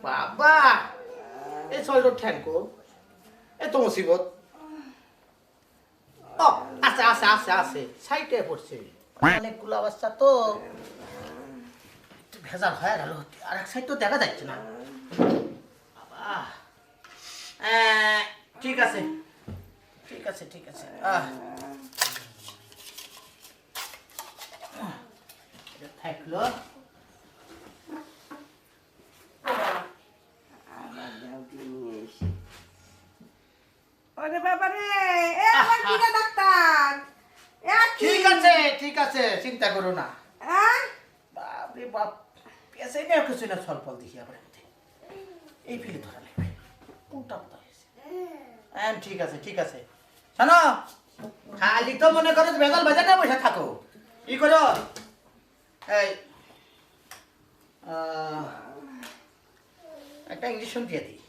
বাবা এই শরীর ঠ্যাঙ্কো এত মুসিবত ও আছে আছে আছে আছে সাইটে পড়ছে অনেকগুলো অবস্থা তো একটু ভেজাল হয়ে গেল আর এক সাইড তো দেখা যাচ্ছে না বাবা ঠিক আছে ঠিক আছে ঠিক আছে থাকলো ওরে বাবা রে এ আমার কি রে ডাক্তার ঠিক আছে ঠিক আছে চিন্তা করো না বাপরে বাপ পেছনে কিছু না ছলফল দেখি আবার এই ফেলে ধরা লাগবে কোনটা কোথা হয়েছে ঠিক আছে ঠিক আছে শোনো খালি তো মনে করো বেগাল বাজারে বসে থাকো ই করো এই একটা ইঞ্জেকশন দিয়ে দিই